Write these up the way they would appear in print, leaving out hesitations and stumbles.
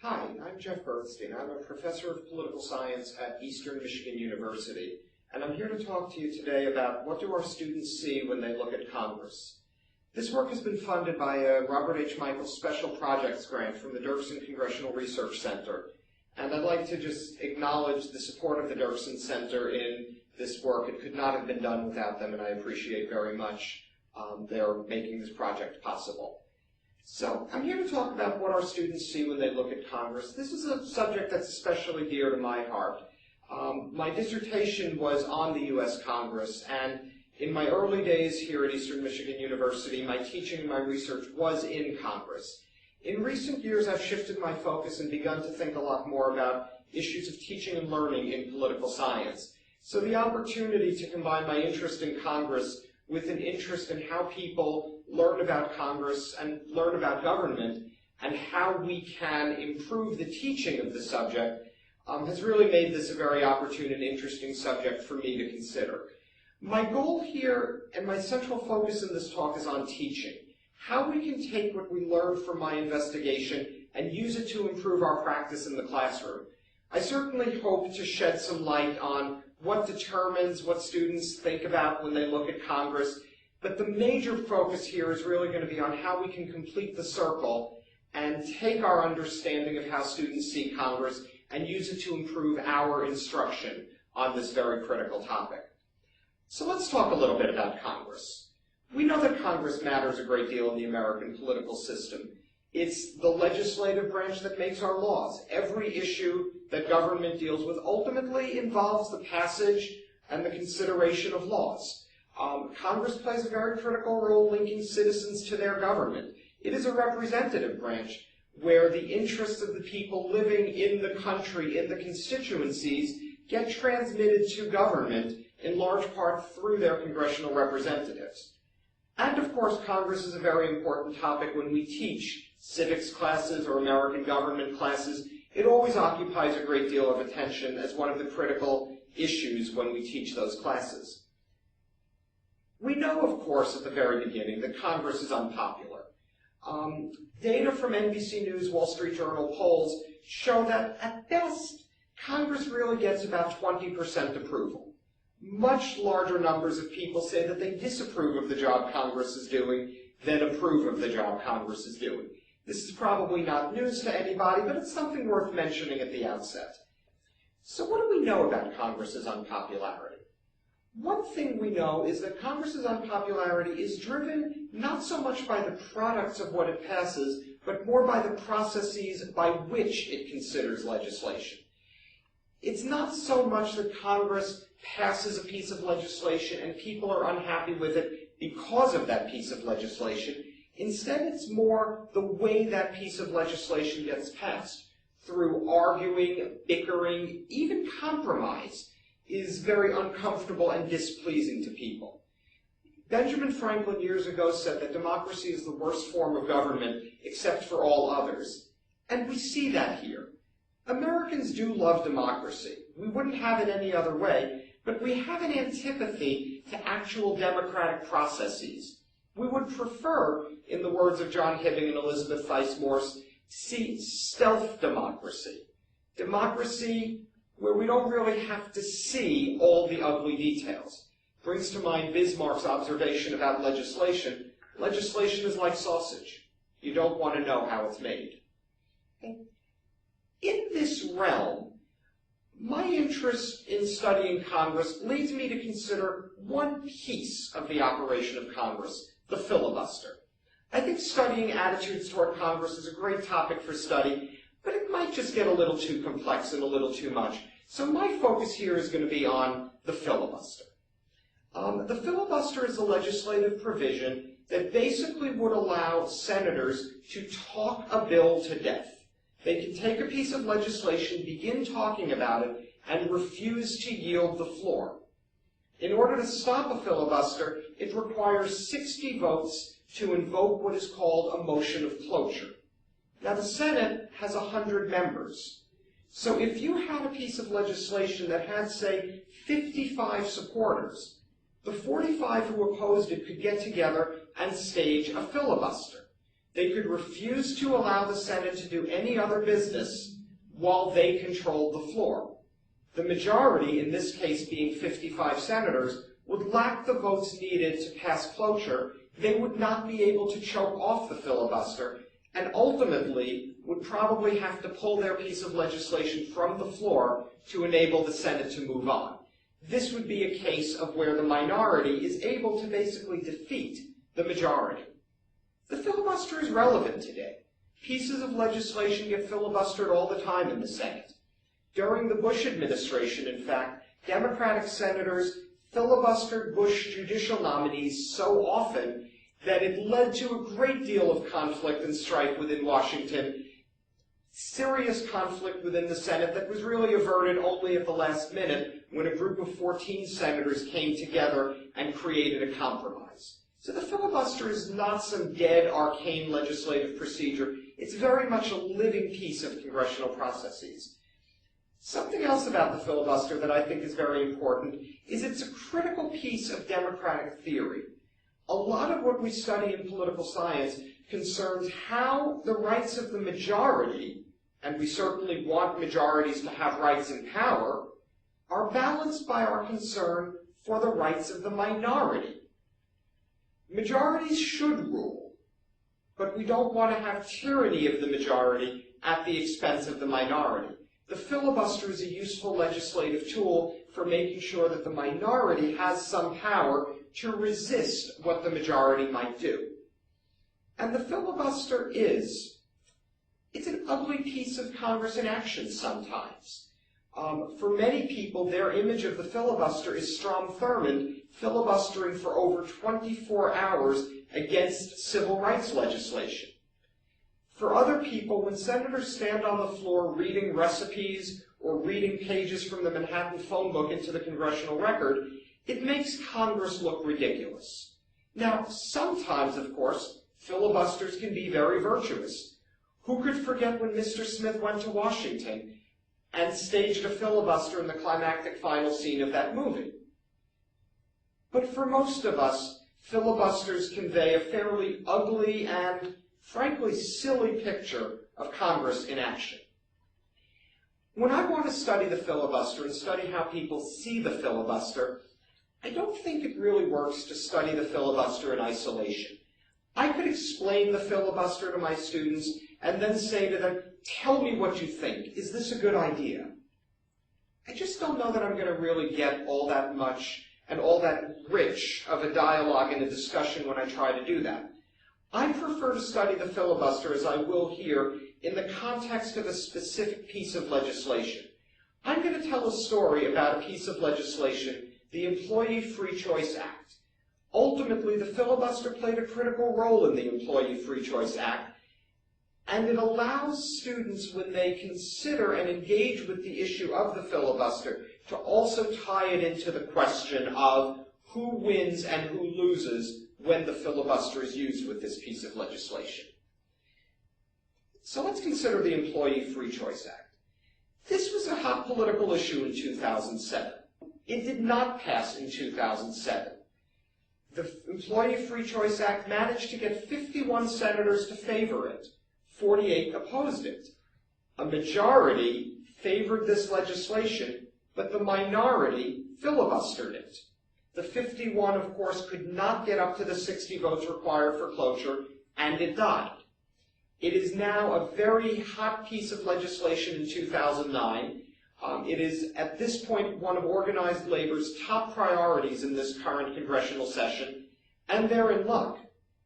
Hi, I'm Jeff Bernstein. I'm a professor of political science at Eastern Michigan University, and I'm here to talk to you today about what do our students see when they look at Congress. This work has been funded by a Robert H. Michaels Special Projects Grant from the Dirksen Congressional Research Center, and I'd like to just acknowledge the support of the Dirksen Center in this work. It could not have been done without them, and I appreciate very much their making this project possible. So I'm here to talk about what our students see when they look at Congress. This is a subject that's especially dear to my heart. My dissertation was on the U.S. Congress, and in my early days here at Eastern Michigan University, my teaching and my research was in Congress. In recent years, I've shifted my focus and begun to think a lot more about issues of teaching and learning in political science. So the opportunity to combine my interest in Congress with an interest in how people learn about Congress and learn about government and how we can improve the teaching of the subject has really made this a very opportune and interesting subject for me to consider. My goal here and my central focus in this talk is on teaching, how we can take what we learned from my investigation and use it to improve our practice in the classroom. I certainly hope to shed some light on what determines what students think about when they look at Congress, but the major focus here is really going to be on how we can complete the circle and take our understanding of how students see Congress and use it to improve our instruction on this very critical topic. So let's talk a little bit about Congress. We know that Congress matters a great deal in the American political system. It's the legislative branch that makes our laws. Every issue that government deals with ultimately involves the passage and the consideration of laws. Congress plays a very critical role linking citizens to their government. It is a representative branch where the interests of the people living in the country, in the constituencies, get transmitted to government in large part through their congressional representatives. And of course, Congress is a very important topic when we teach civics classes or American government classes. It always occupies a great deal of attention as one of the critical issues when we teach those classes. We know, of course, at the very beginning that Congress is unpopular. Data from NBC News, Wall Street Journal polls show that, at best, Congress really gets about 20% approval. Much larger numbers of people say that they disapprove of the job Congress is doing than approve of the job Congress is doing. This is probably not news to anybody, but it's something worth mentioning at the outset. So what do we know about Congress's unpopularity? One thing we know is that Congress's unpopularity is driven not so much by the products of what it passes, but more by the processes by which it considers legislation. It's not so much that Congress passes a piece of legislation and people are unhappy with it because of that piece of legislation. Instead, it's more the way that piece of legislation gets passed. Through arguing, bickering, even compromise is very uncomfortable and displeasing to people. Benjamin Franklin years ago said that democracy is the worst form of government except for all others. And we see that here. Americans do love democracy. We wouldn't have it any other way, but we have an antipathy to actual democratic processes. We would prefer, in the words of John Hibbing and Elizabeth Theis Morse, see stealth democracy. Democracy where we don't really have to see all the ugly details. Brings to mind Bismarck's observation about legislation. Legislation is like sausage. You don't want to know how it's made. In this realm, my interest in studying Congress leads me to consider one piece of the operation of Congress, the filibuster. I think studying attitudes toward Congress is a great topic for study, but it might just get a little too complex and a little too much. So my focus here is going to be on the filibuster. The filibuster is a legislative provision that basically would allow senators to talk a bill to death. They can take a piece of legislation, begin talking about it, and refuse to yield the floor. In order to stop a filibuster, it requires 60 votes to invoke what is called a motion of cloture. Now, the Senate has 100 members. So if you had a piece of legislation that had, say, 55 supporters, the 45 who opposed it could get together and stage a filibuster. They could refuse to allow the Senate to do any other business while they controlled the floor. The majority, in this case being 55 senators, would lack the votes needed to pass cloture. They would not be able to choke off the filibuster, and ultimately would probably have to pull their piece of legislation from the floor to enable the Senate to move on. This would be a case of where the minority is able to basically defeat the majority. The filibuster is relevant today. Pieces of legislation get filibustered all the time in the Senate. During the Bush administration, in fact, Democratic senators filibustered Bush judicial nominees so often that it led to a great deal of conflict and strife within Washington, serious conflict within the Senate that was really averted only at the last minute when a group of 14 senators came together and created a compromise. So the filibuster is not some dead, arcane legislative procedure. It's very much a living piece of congressional processes. Something else about the filibuster that I think is very important is it's a critical piece of democratic theory. A lot of what we study in political science concerns how the rights of the majority, and we certainly want majorities to have rights and power, are balanced by our concern for the rights of the minority. Majorities should rule, but we don't want to have tyranny of the majority at the expense of the minority. The filibuster is a useful legislative tool for making sure that the minority has some power to resist what the majority might do. And the filibuster it's an ugly piece of Congress in action sometimes. For many people, their image of the filibuster is Strom Thurmond filibustering for over 24 hours against civil rights legislation. For other people, when senators stand on the floor reading recipes or reading pages from the Manhattan phone book into the congressional record, it makes Congress look ridiculous. Now, sometimes, of course, filibusters can be very virtuous. Who could forget when Mr. Smith went to Washington and staged a filibuster in the climactic final scene of that movie? But for most of us, filibusters convey a fairly ugly and, frankly, silly picture of Congress in action. When I want to study the filibuster and study how people see the filibuster, I don't think it really works to study the filibuster in isolation. I could explain the filibuster to my students and then say to them, tell me what you think. Is this a good idea? I just don't know that I'm going to really get all that much and all that rich of a dialogue and a discussion when I try to do that. I prefer to study the filibuster, as I will here, in the context of a specific piece of legislation. I'm going to tell a story about a piece of legislation, the Employee Free Choice Act. Ultimately, the filibuster played a critical role in the Employee Free Choice Act, and it allows students, when they consider and engage with the issue of the filibuster, to also tie it into the question of who wins and who loses when the filibuster is used with this piece of legislation. So let's consider the Employee Free Choice Act. This was a hot political issue in 2007. It did not pass in 2007. The Employee Free Choice Act managed to get 51 senators to favor it. 48 opposed it. A majority favored this legislation, but the minority filibustered it. The 51, of course, could not get up to the 60 votes required for cloture, and it died. It is now a very hot piece of legislation in 2009. It is, at this point, one of organized labor's top priorities in this current congressional session, and they're in luck,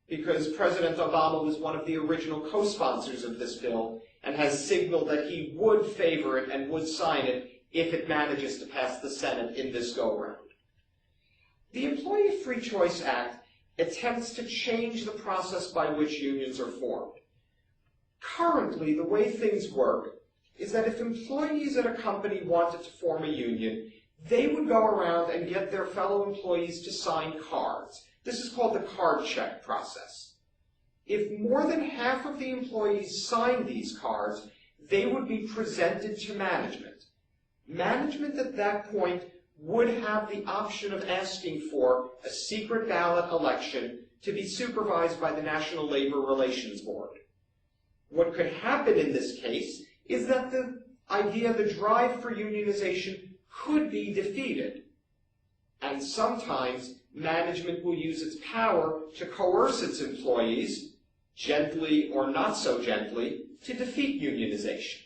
because President Obama was one of the original co-sponsors of this bill and has signaled that he would favor it and would sign it if it manages to pass the Senate in this go-round. The Employee Free Choice Act attempts to change the process by which unions are formed. Currently, the way things work is that if employees at a company wanted to form a union, they would go around and get their fellow employees to sign cards. This is called the card check process. If more than half of the employees signed these cards, they would be presented to management. Management at that point would have the option of asking for a secret ballot election to be supervised by the National Labor Relations Board. What could happen in this case is that the drive for unionization could be defeated. And sometimes management will use its power to coerce its employees, gently or not so gently, to defeat unionization.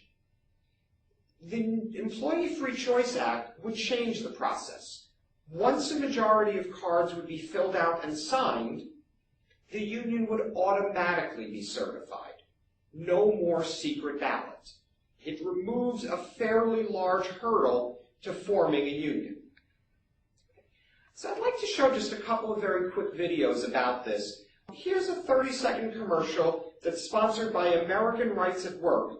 The Employee Free Choice Act would change the process. Once a majority of cards would be filled out and signed, the union would automatically be certified. No more secret ballot. It removes a fairly large hurdle to forming a union. So I'd like to show just a couple of very quick videos about this. Here's a 30-second commercial that's sponsored by American Rights at Work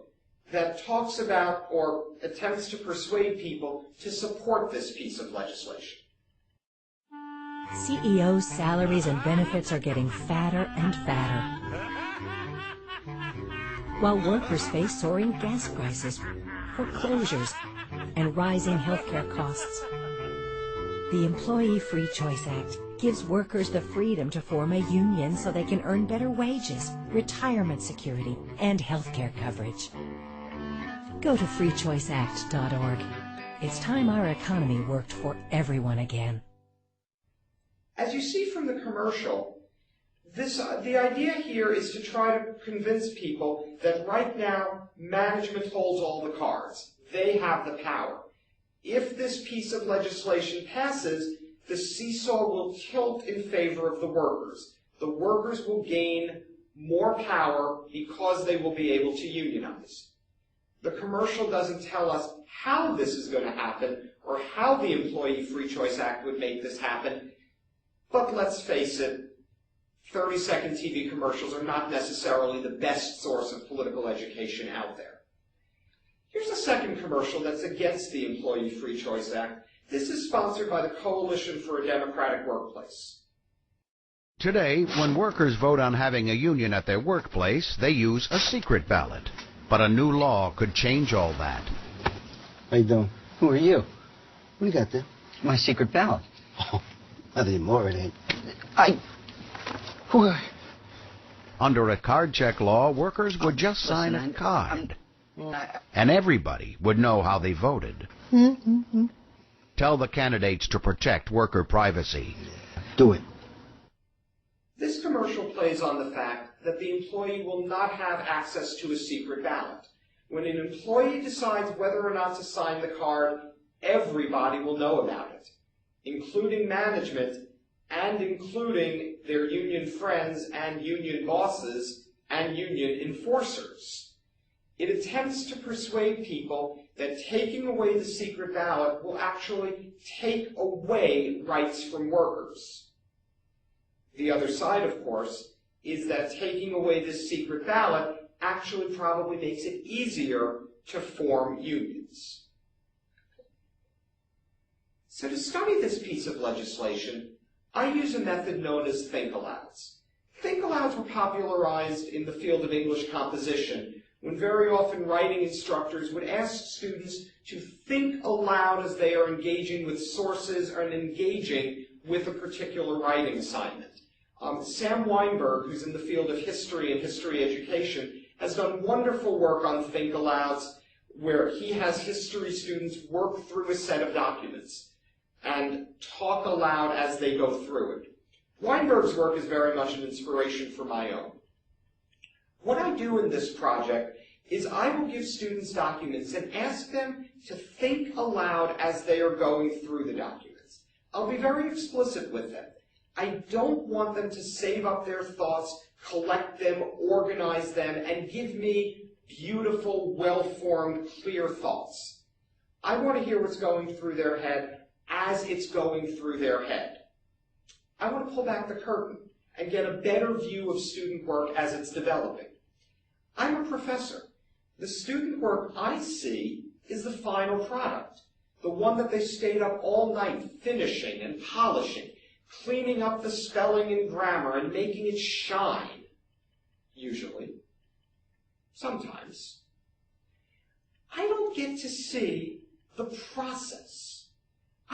that talks about or attempts to persuade people to support this piece of legislation. CEOs' salaries and benefits are getting fatter and fatter, while workers face soaring gas prices, foreclosures, and rising healthcare costs. The Employee Free Choice Act gives workers the freedom to form a union so they can earn better wages, retirement security, and healthcare coverage. Go to freechoiceact.org. It's time our economy worked for everyone again. As you see from the commercial, the idea here is to try to convince people that right now management holds all the cards. They have the power. If this piece of legislation passes, the seesaw will tilt in favor of the workers. The workers will gain more power because they will be able to unionize. The commercial doesn't tell us how this is going to happen or how the Employee Free Choice Act would make this happen, but let's face it, 30-second TV commercials are not necessarily the best source of political education out there. Here's a second commercial that's against the Employee Free Choice Act. This is sponsored by the Coalition for a Democratic Workplace. Today, when workers vote on having a union at their workplace, they use a secret ballot. But a new law could change all that. How you doing? Who are you? What do you got there? My secret ballot. Oh, not anymore, it ain't. Who are you? Under a card check law, workers would just sign a card. And everybody would know how they voted. Tell the candidates to protect worker privacy. Do it. This commercial plays on the fact that the employee will not have access to a secret ballot. When an employee decides whether or not to sign the card, everybody will know about it, including management and including their union friends and union bosses and union enforcers. It attempts to persuade people that taking away the secret ballot will actually take away rights from workers. The other side, of course, is that taking away this secret ballot actually probably makes it easier to form unions. So to study this piece of legislation, I use a method known as think-alouds. Think-alouds were popularized in the field of English composition when very often writing instructors would ask students to think aloud as they are engaging with sources and engaging with a particular writing assignment. Sam Weinberg, who's in the field of history and history education, has done wonderful work on think-alouds where he has history students work through a set of documents and talk aloud as they go through it. Weinberg's work is very much an inspiration for my own. What I do in this project is I will give students documents and ask them to think aloud as they are going through the documents. I'll be very explicit with them. I don't want them to save up their thoughts, collect them, organize them, and give me beautiful, well-formed, clear thoughts. I want to hear what's going through their head as it's going through their head. I want to pull back the curtain and get a better view of student work as it's developing. I'm a professor. The student work I see is the final product, the one that they stayed up all night finishing and polishing, cleaning up the spelling and grammar and making it shine, usually, sometimes. I don't get to see the process.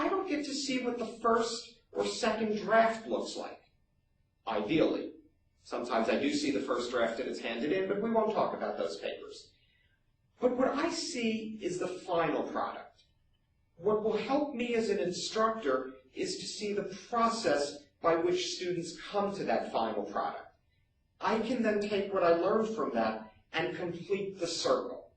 I don't get to see what the first or second draft looks like. Ideally. Sometimes I do see the first draft and it's handed in, but we won't talk about those papers. But what I see is the final product. What will help me as an instructor is to see the process by which students come to that final product. I can then take what I learned from that and complete the circle.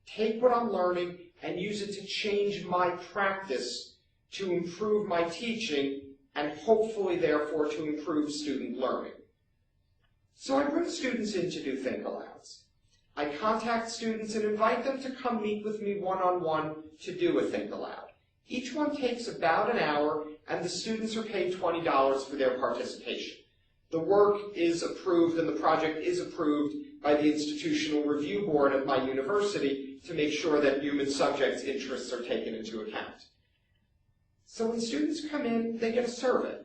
Take what I'm learning and use it to change my practice to improve my teaching and hopefully, therefore, to improve student learning. So I bring students in to do think-alouds. I contact students and invite them to come meet with me one-on-one to do a think-aloud. Each one takes about an hour, and the students are paid $20 for their participation. The work is approved and the project is approved by the Institutional Review Board at my university to make sure that human subjects' interests are taken into account. So when students come in, they get a survey.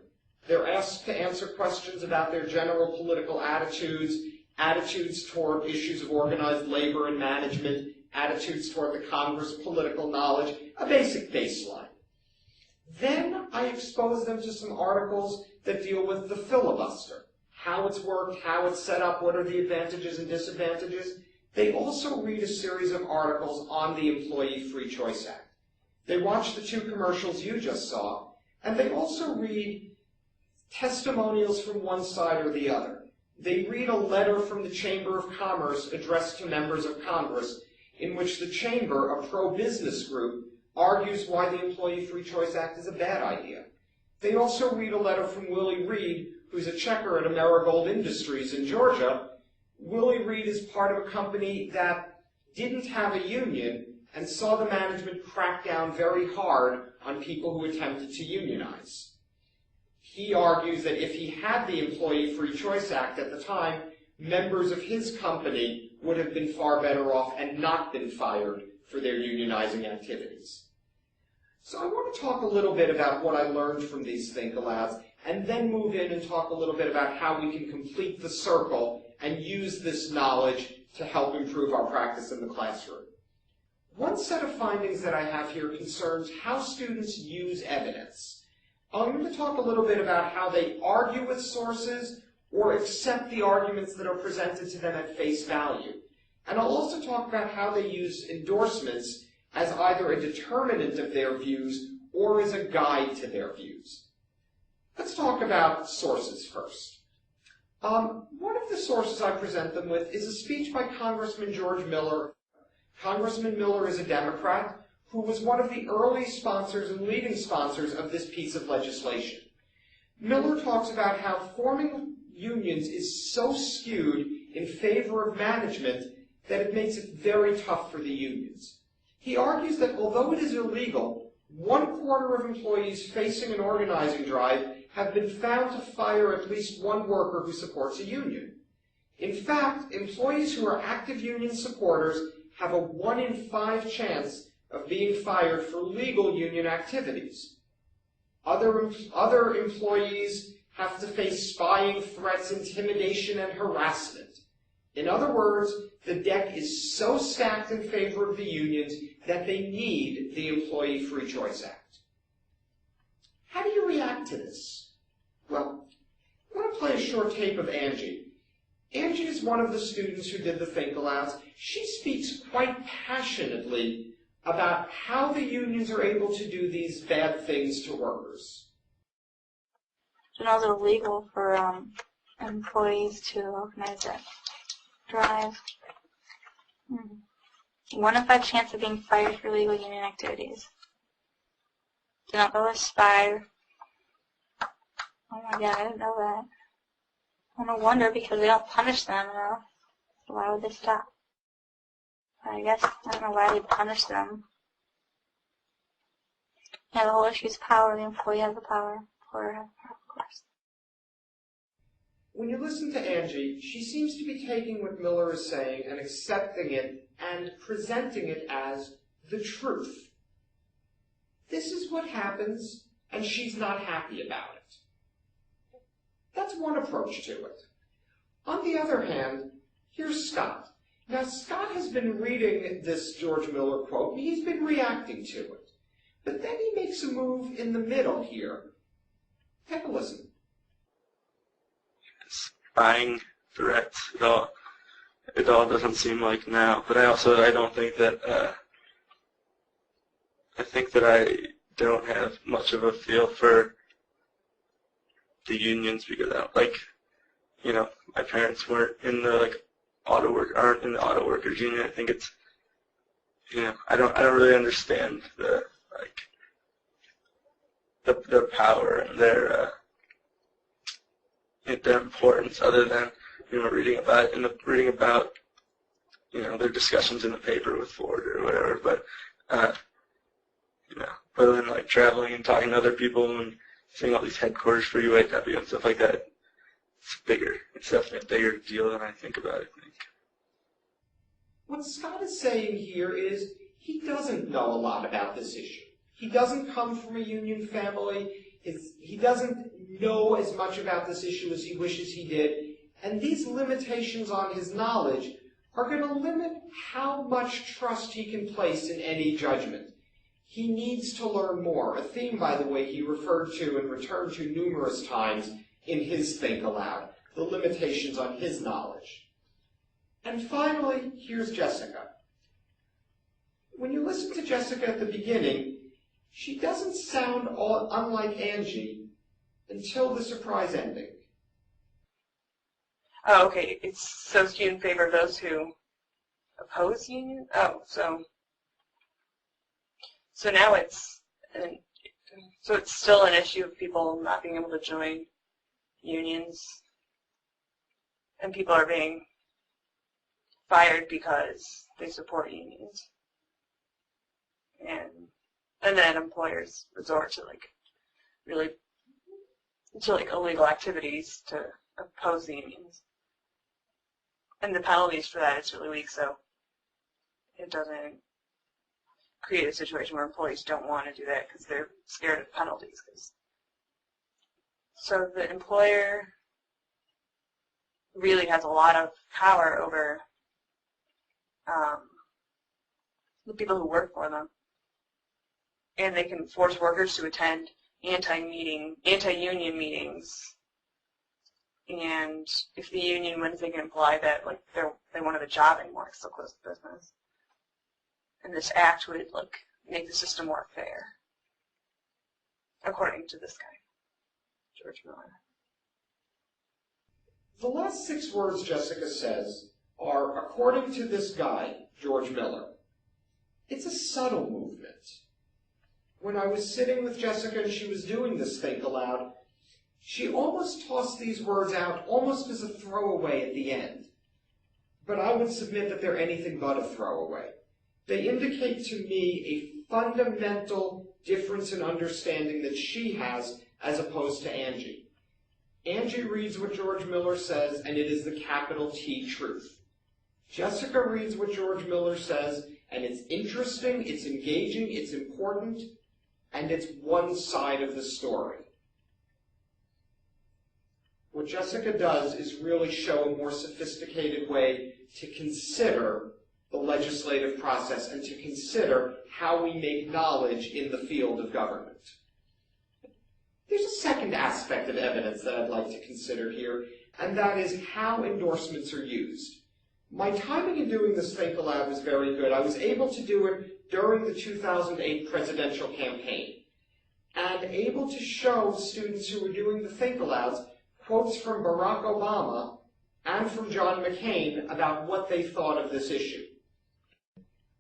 They're asked to answer questions about their general political attitudes, attitudes toward issues of organized labor and management, attitudes toward the Congress, political knowledge, a basic baseline. Then I expose them to some articles that deal with the filibuster, how it's worked, how it's set up, what are the advantages and disadvantages. They also read a series of articles on the Employee Free Choice Act. They watch the 2 commercials you just saw, and they also read testimonials from one side or the other. They read a letter from the Chamber of Commerce addressed to members of Congress in which the Chamber, a pro-business group, argues why the Employee Free Choice Act is a bad idea. They also read a letter from Willie Reed, who's a checker at Amerigold Industries in Georgia. Willie Reed is part of a company that didn't have a union and saw the management crack down very hard on people who attempted to unionize. He argues that if he had the Employee Free Choice Act at the time, members of his company would have been far better off and not been fired for their unionizing activities. So I want to talk a little bit about what I learned from these think-alouds and then move in and talk a little bit about how we can complete the circle and use this knowledge to help improve our practice in the classroom. One set of findings that I have here concerns how students use evidence. I'm going to talk a little bit about how they argue with sources or accept the arguments that are presented to them at face value. And I'll also talk about how they use endorsements as either a determinant of their views or as a guide to their views. Let's talk about sources first. One of the sources I present them with is a speech by Congressman George Miller. Congressman Miller is a Democrat who was one of the early sponsors and leading sponsors of this piece of legislation. Miller talks about how forming unions is so skewed in favor of management that it makes it very tough for the unions. He argues that although it is illegal, 1/4 of employees facing an organizing drive have been found to fire at least one worker who supports a union. In fact, employees who are active union supporters have a 1 in 5 chance of being fired for legal union activities. Other employees have to face spying, threats, intimidation, and harassment. In other words, the deck is so stacked in favor of the unions that they need the Employee Free Choice Act. How do you react to this? Well, I want to play a short tape of Angie. Angie is one of the students who did the think-alouds. She speaks quite passionately about how the unions are able to do these bad things to workers. It's also illegal for employees to organize a drive. 1 in 5 chance of being fired for illegal union activities. Do not go aspire. Oh my god, I didn't know that. I no wonder, because they don't punish them enough. So why would they stop? I guess, I don't know why they punish them. Yeah, the whole issue is power. The employee has the power. Employer has the power, of course. When you listen to Angie, she seems to be taking what Miller is saying and accepting it and presenting it as the truth. This is what happens, and she's not happy about it. That's one approach to it. On the other hand, here's Scott. Now, Scott has been reading this George Miller quote, and he's been reacting to it. But then he makes a move in the middle here. Take a listen. Spying threats, it all doesn't seem like now. But I don't think that, I think that I don't have much of a feel for the unions because I don't, like, you know, my parents weren't in the, aren't in the auto workers union. I think it's, you know, I don't really understand the power and their importance other than, you know, reading about, you know, their discussions in the paper with Ford or whatever. But, you know, other than like traveling and talking to other people and seeing all these headquarters for UAW and stuff like that, it's bigger. It's definitely a bigger deal than I think about it, I think. What Scott is saying here is he doesn't know a lot about this issue. He doesn't come from a union family. He doesn't know as much about this issue as he wishes he did. And these limitations on his knowledge are going to limit how much trust he can place in any judgment. He needs to learn more, a theme, by the way, he referred to and returned to numerous times in his Think Aloud, the limitations on his knowledge. And finally, here's Jessica. When you listen to Jessica at the beginning, she doesn't sound unlike Angie until the surprise ending. Oh, okay. So you in favor of those who oppose union? Oh, so now it's still an issue of people not being able to join unions, and people are being fired because they support unions, and then employers resort to illegal activities to oppose the unions, and the penalties for that is really weak, so it doesn't create a situation where employees don't want to do that because they're scared of penalties. So the employer really has a lot of power over the people who work for them, and they can force workers to attend anti-union meetings. And if the union wins, they can imply that they won't have a job anymore because they'll close the business. And this act would make the system more fair, according to this guy, George Miller. The last 6 words Jessica says are, according to this guy, George Miller. It's a subtle movement. When I was sitting with Jessica and she was doing this Think Aloud, she almost tossed these words out almost as a throwaway at the end. But I would submit that they're anything but a throwaway. They indicate to me a fundamental difference in understanding that she has as opposed to Angie. Angie reads what George Miller says, and it is the capital T truth. Jessica reads what George Miller says, and it's interesting, it's engaging, it's important, and it's one side of the story. What Jessica does is really show a more sophisticated way to consider the legislative process and to consider how we make knowledge in the field of government. There's a second aspect of evidence that I'd like to consider here, and that is how endorsements are used. My timing in doing this Think Aloud was very good. I was able to do it during the 2008 presidential campaign, and able to show students who were doing the Think Alouds quotes from Barack Obama and from John McCain about what they thought of this issue.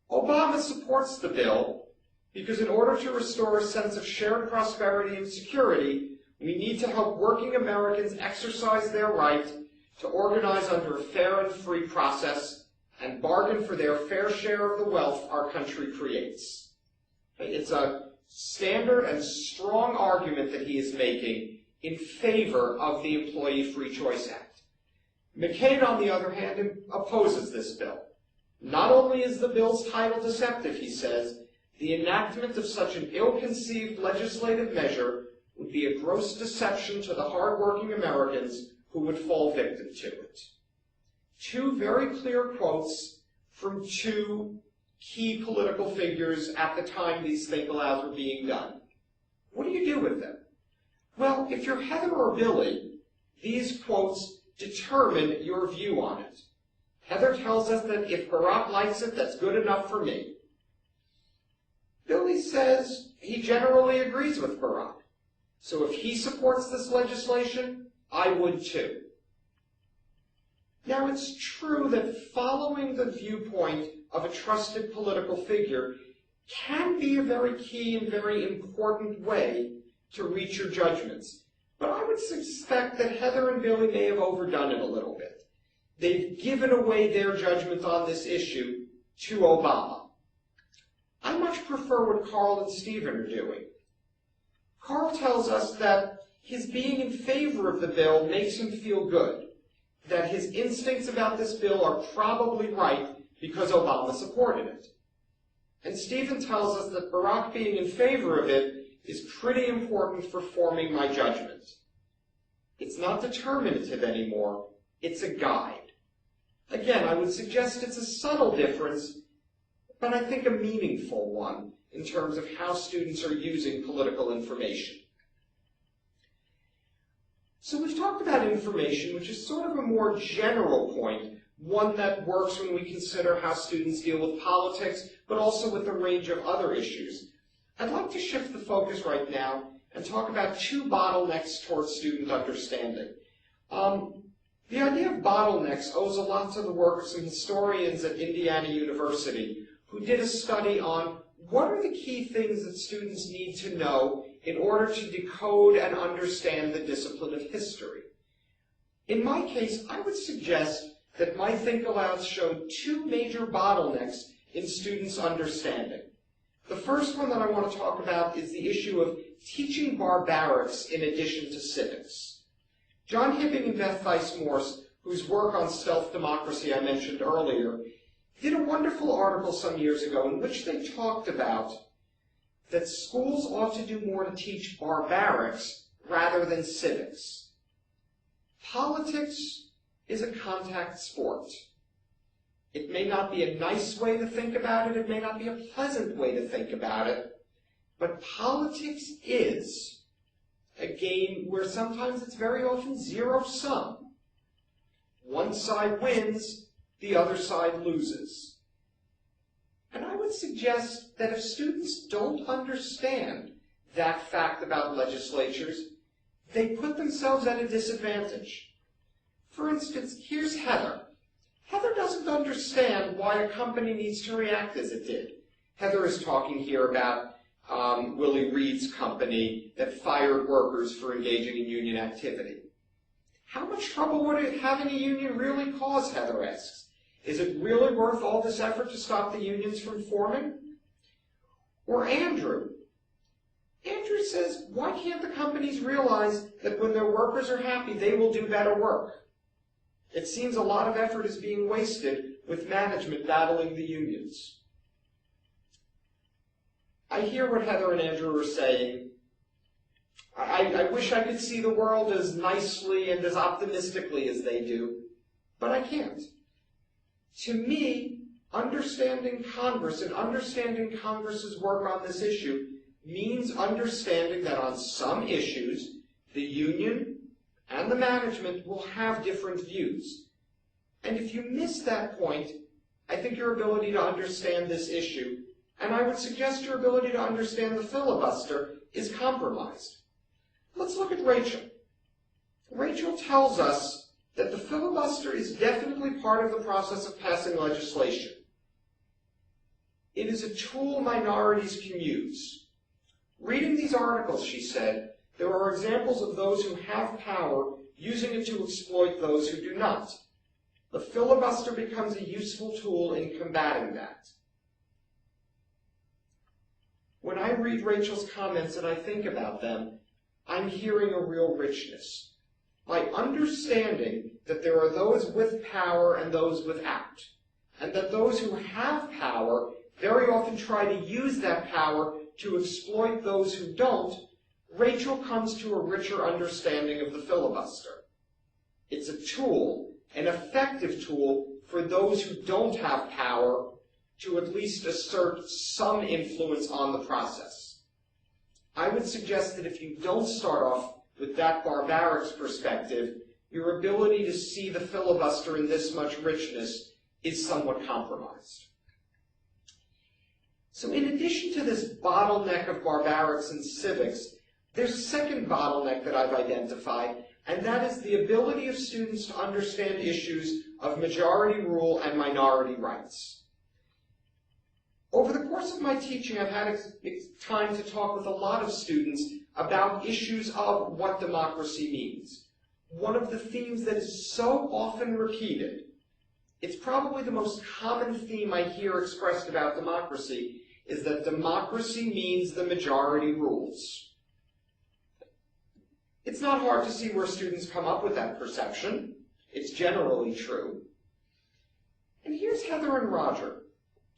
Obama supports the bill because in order to restore a sense of shared prosperity and security, we need to help working Americans exercise their right to organize under a fair and free process and bargain for their fair share of the wealth our country creates. It's a standard and strong argument that he is making in favor of the Employee Free Choice Act. McCain, on the other hand, opposes this bill. Not only is the bill's title deceptive, he says, the enactment of such an ill-conceived legislative measure would be a gross deception to the hard-working Americans who would fall victim to it. 2 very clear quotes from 2 key political figures at the time these think-alouds were being done. What do you do with them? Well, if you're Heather or Billy, these quotes determine your view on it. Heather tells us that if Barack likes it, that's good enough for me. Billy says he generally agrees with Barack. So if he supports this legislation, I would too. Now, it's true that following the viewpoint of a trusted political figure can be a very key and very important way to reach your judgments. But I would suspect that Heather and Billy may have overdone it a little bit. They've given away their judgment on this issue to Obama. I much prefer what Carl and Stephen are doing. Carl tells us that his being in favor of the bill makes him feel good, that his instincts about this bill are probably right because Obama supported it. And Stephen tells us that Barack being in favor of it is pretty important for forming my judgment. It's not determinative anymore, it's a guide. Again, I would suggest it's a subtle difference, but I think a meaningful one in terms of how students are using political information. So we've talked about information, which is sort of a more general point, one that works when we consider how students deal with politics, but also with a range of other issues. I'd like to shift the focus right now and talk about two bottlenecks towards student understanding. The idea of bottlenecks owes a lot to the work of some historians at Indiana University who did a study on what are the key things that students need to know in order to decode and understand the discipline of history. In my case, I would suggest that my think-alouds showed two major bottlenecks in students' understanding. The first one that I want to talk about is the issue of teaching barbarics in addition to civics. John Hibbing and Beth Theis-Morse, whose work on stealth democracy I mentioned earlier, did a wonderful article some years ago in which they talked about that schools ought to do more to teach barbarics rather than civics. Politics is a contact sport. It may not be a nice way to think about it, it may not be a pleasant way to think about it, but politics is a game where sometimes it's very often zero-sum. One side wins, the other side loses. And I would suggest that if students don't understand that fact about legislatures, they put themselves at a disadvantage. For instance, here's Heather. Heather doesn't understand why a company needs to react as it did. Heather is talking here about Willie Reed's company that fired workers for engaging in union activity. How much trouble would having a union really cause, Heather asks? Is it really worth all this effort to stop the unions from forming? Or Andrew. Andrew says, why can't the companies realize that when their workers are happy, they will do better work? It seems a lot of effort is being wasted with management battling the unions. I hear what Heather and Andrew are saying. I wish I could see the world as nicely and as optimistically as they do, but I can't. To me, understanding Congress and understanding Congress's work on this issue means understanding that on some issues, the union and the management will have different views. And if you miss that point, I think your ability to understand this issue, and I would suggest your ability to understand the filibuster, is compromised. Let's look at Rachel. Rachel tells us that the filibuster is definitely part of the process of passing legislation. It is a tool minorities can use. Reading these articles, she said, there are examples of those who have power using it to exploit those who do not. The filibuster becomes a useful tool in combating that. When I read Rachel's comments and I think about them, I'm hearing a real richness. By understanding that there are those with power and those without, and that those who have power very often try to use that power to exploit those who don't, Rachel comes to a richer understanding of the filibuster. It's a tool, an effective tool for those who don't have power to at least assert some influence on the process. I would suggest that if you don't start off with that barbaric perspective, your ability to see the filibuster in this much richness is somewhat compromised. So in addition to this bottleneck of barbarics and civics, there's a second bottleneck that I've identified, and that is the ability of students to understand issues of majority rule and minority rights. Over the course of my teaching, I've had time to talk with a lot of students about issues of what democracy means. One of the themes that is so often repeated, it's probably the most common theme I hear expressed about democracy, is that democracy means the majority rules. It's not hard to see where students come up with that perception. It's generally true. And here's Heather and Roger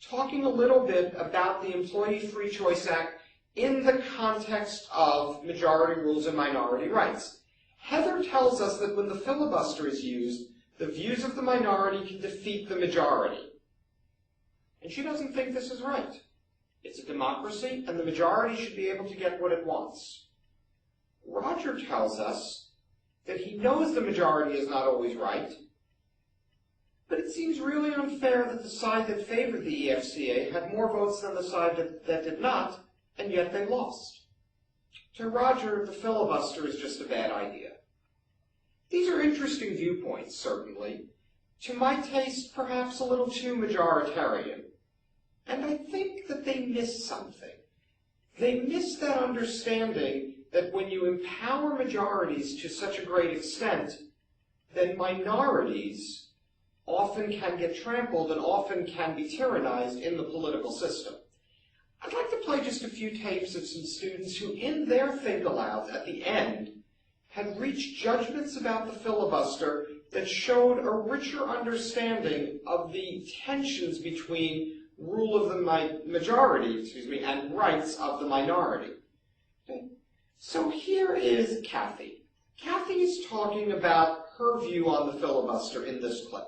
talking a little bit about the Employee Free Choice Act in the context of majority rules and minority rights. Heather tells us that when the filibuster is used, the views of the minority can defeat the majority. And she doesn't think this is right. It's a democracy, and the majority should be able to get what it wants. Roger tells us that he knows the majority is not always right, but it seems really unfair that the side that favored the EFCA had more votes than the side that did not, and yet they lost. To Roger, the filibuster is just a bad idea. These are interesting viewpoints, certainly. To my taste, perhaps a little too majoritarian. And I think that they miss something. They miss that understanding that when you empower majorities to such a great extent, then minorities often can get trampled and often can be tyrannized in the political system. I'd like to play just a few tapes of some students who, in their think-alouds at the end, had reached judgments about the filibuster that showed a richer understanding of the tensions between rule of the majority, and rights of the minority. Okay. So here is Kathy. Kathy is talking about her view on the filibuster in this clip.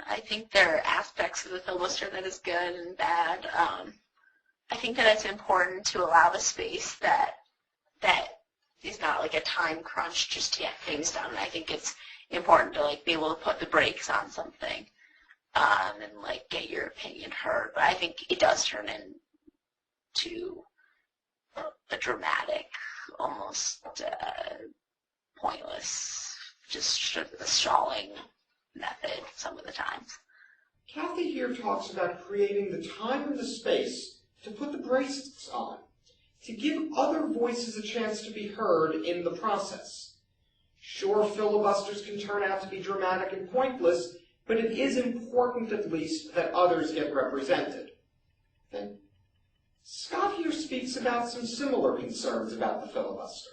I think there are aspects of the filibuster that is good and bad. I think that it's important to allow a space that is not like a time crunch just to get things done. I think it's important to be able to put the brakes on something and get your opinion heard. But I think it does turn into a dramatic, almost pointless, just a stalling method some of the times. Kathy here talks about creating the time and the space to put the brakes on, to give other voices a chance to be heard in the process. Sure, filibusters can turn out to be dramatic and pointless, but it is important at least that others get represented. Okay. Scott here speaks about some similar concerns about the filibuster.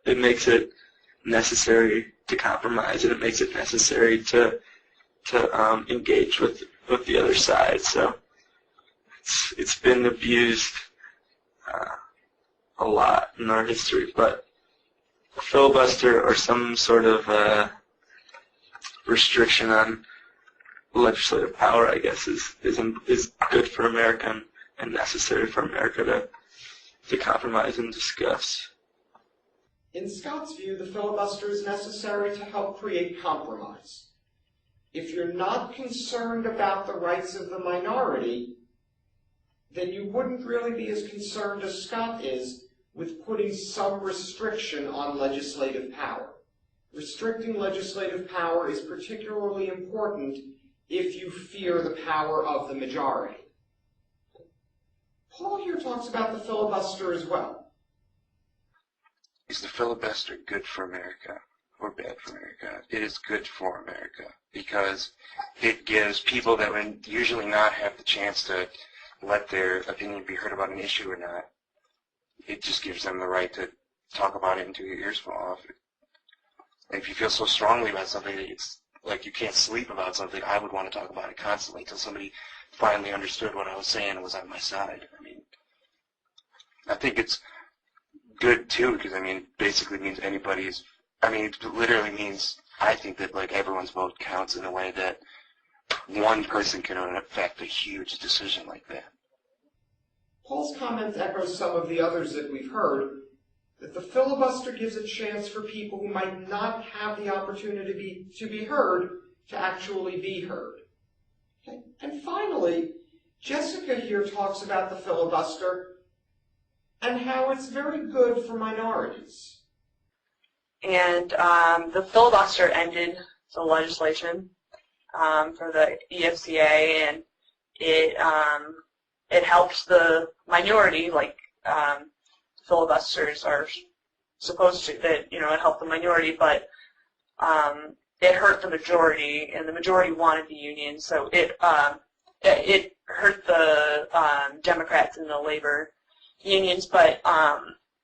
It makes it necessary to compromise, and it makes it necessary to engage with the other side. So it's been abused a lot in our history, but a filibuster or some sort of restriction on legislative power, I guess, is good for America and necessary for America to compromise and discuss. In Scott's view, the filibuster is necessary to help create compromise. If you're not concerned about the rights of the minority, then you wouldn't really be as concerned as Scott is with putting some restriction on legislative power. Restricting legislative power is particularly important if you fear the power of the majority. Paul here talks about the filibuster as well. Is the filibuster good for America or bad for America? It is good for America because it gives people that would usually not have the chance to let their opinion be heard about an issue or not. It just gives them the right to talk about it until your ears fall off. And if you feel so strongly about something that it's like you can't sleep about something, I would want to talk about it constantly until somebody finally understood what I was saying and was on my side. I think it's good too, because basically means it literally means I think that everyone's vote counts in a way that one person can affect a huge decision like that. Paul's comment echoes some of the others that we've heard, that the filibuster gives a chance for people who might not have the opportunity to be heard to actually be heard. Okay. And finally, Jessica here talks about the filibuster and how it's very good for minorities. And the filibuster ended the legislation for the EFCA, and it helps the minority, like filibusters are supposed to, that, you know, it helped the minority, but it hurt the majority, and the majority wanted the union, so it hurt the Democrats and the labor unions, but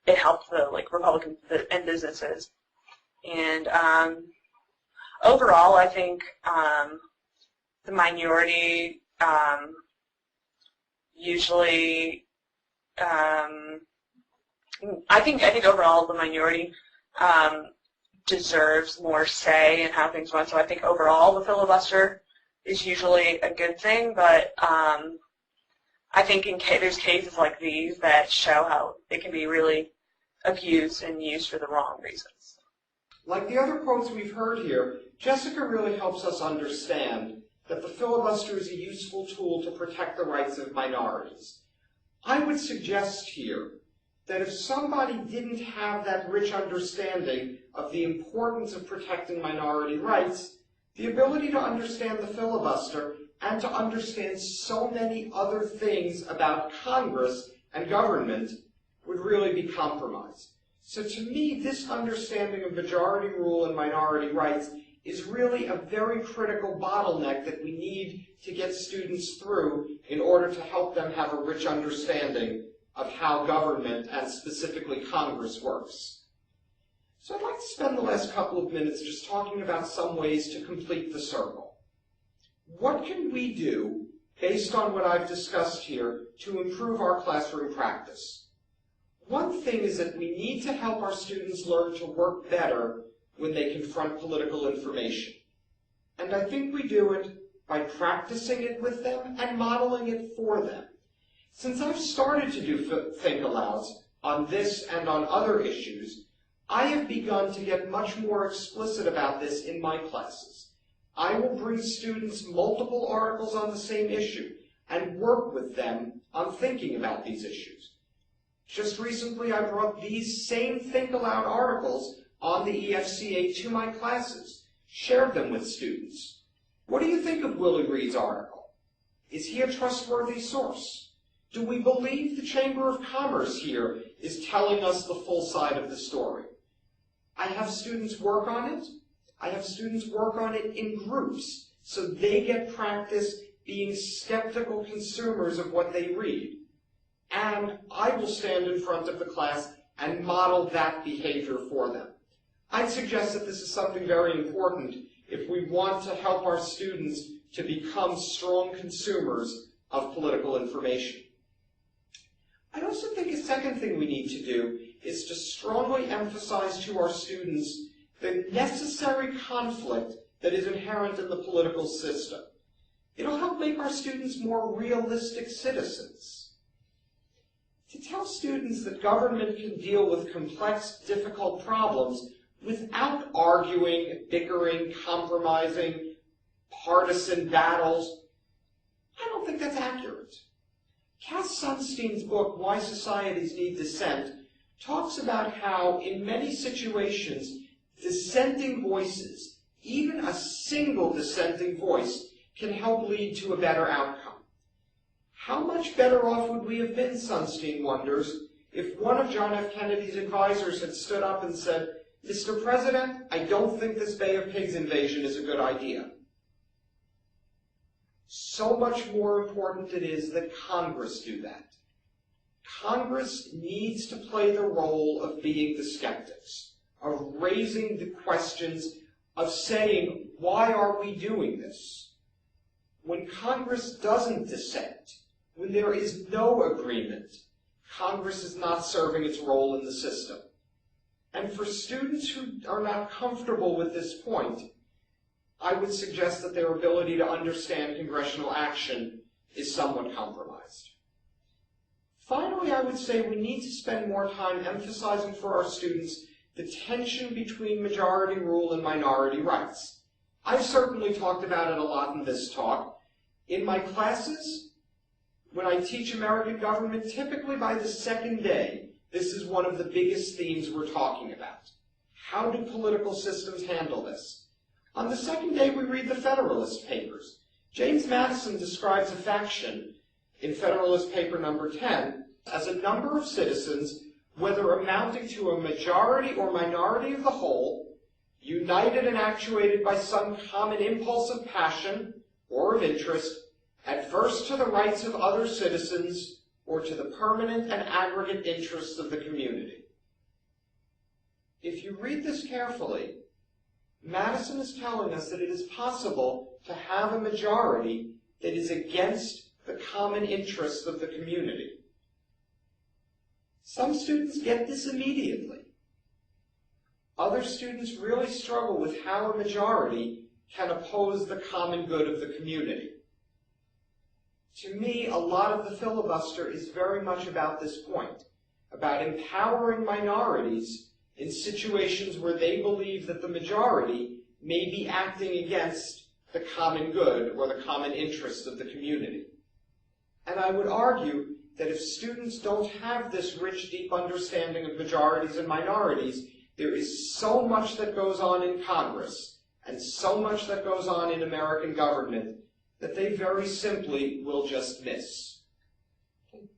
it helped the Republicans and businesses. And overall, I think the minority usually, I think overall the minority deserves more say in how things run. So I think overall the filibuster is usually a good thing, but I think there's cases like these that show how it can be really abused and used for the wrong reasons. Like the other quotes we've heard here, Jessica really helps us understand that the filibuster is a useful tool to protect the rights of minorities. I would suggest here that if somebody didn't have that rich understanding of the importance of protecting minority rights, the ability to understand the filibuster and to understand so many other things about Congress and government would really be compromised. So to me, this understanding of majority rule and minority rights is really a very critical bottleneck that we need to get students through in order to help them have a rich understanding of how government, and specifically Congress, works. So I'd like to spend the last couple of minutes just talking about some ways to complete the circle. What can we do, based on what I've discussed here, to improve our classroom practice? One thing is that we need to help our students learn to work better when they confront political information. And I think we do it by practicing it with them and modeling it for them. Since I've started to do think-alouds on this and on other issues, I have begun to get much more explicit about this in my classes. I will bring students multiple articles on the same issue and work with them on thinking about these issues. Just recently, I brought these same think-aloud articles on the EFCA to my classes, shared them with students. What do you think of Willie Reed's article? Is he a trustworthy source? Do we believe the Chamber of Commerce here is telling us the full side of the story? I have students work on it. I have students work on it in groups so they get practice being skeptical consumers of what they read. And I will stand in front of the class and model that behavior for them. I'd suggest that this is something very important if we want to help our students to become strong consumers of political information. I also think a second thing we need to do is to strongly emphasize to our students the necessary conflict that is inherent in the political system. It'll help make our students more realistic citizens. To tell students that government can deal with complex, difficult problems without arguing, bickering, compromising, partisan battles, I don't think that's accurate. Cass Sunstein's book, Why Societies Need Dissent, talks about how, in many situations, dissenting voices, even a single dissenting voice, can help lead to a better outcome. How much better off would we have been, Sunstein wonders, if one of John F. Kennedy's advisors had stood up and said, "Mr. President, I don't think this Bay of Pigs invasion is a good idea." So much more important it is that Congress do that. Congress needs to play the role of being the skeptics, of raising the questions, of saying, why are we doing this? When Congress doesn't dissent, when there is no agreement, Congress is not serving its role in the system. And for students who are not comfortable with this point, I would suggest that their ability to understand congressional action is somewhat compromised. Finally, I would say we need to spend more time emphasizing for our students the tension between majority rule and minority rights. I've certainly talked about it a lot in this talk. In my classes, when I teach American government, typically by the second day, this is one of the biggest themes we're talking about. How do political systems handle this? On the second day, we read the Federalist Papers. James Madison describes a faction in Federalist Paper number 10 as a number of citizens, whether amounting to a majority or minority of the whole, united and actuated by some common impulse of passion or of interest, adverse to the rights of other citizens or to the permanent and aggregate interests of the community. If you read this carefully, Madison is telling us that it is possible to have a majority that is against the common interests of the community. Some students get this immediately. Other students really struggle with how a majority can oppose the common good of the community. To me, a lot of the filibuster is very much about this point, about empowering minorities in situations where they believe that the majority may be acting against the common good or the common interests of the community. And I would argue that if students don't have this rich, deep understanding of majorities and minorities, there is so much that goes on in Congress and so much that goes on in American government that they very simply will just miss.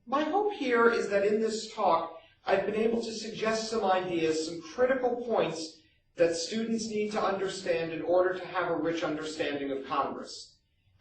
My hope here is that in this talk, I've been able to suggest some ideas, some critical points that students need to understand in order to have a rich understanding of Congress.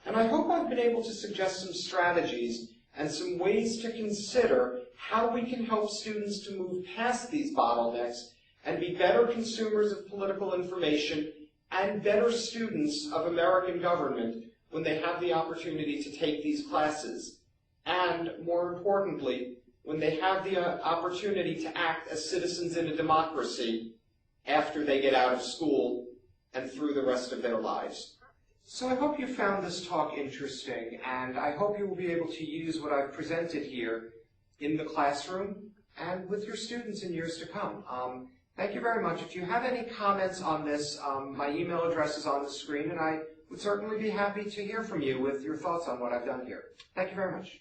And I hope I've been able to suggest some strategies and some ways to consider how we can help students to move past these bottlenecks and be better consumers of political information and better students of American government when they have the opportunity to take these classes, and more importantly, when they have the opportunity to act as citizens in a democracy after they get out of school and through the rest of their lives. So I hope you found this talk interesting, and I hope you will be able to use what I've presented here in the classroom and with your students in years to come. Thank you very much. If you have any comments on this, my email address is on the screen, and I would certainly be happy to hear from you with your thoughts on what I've done here. Thank you very much.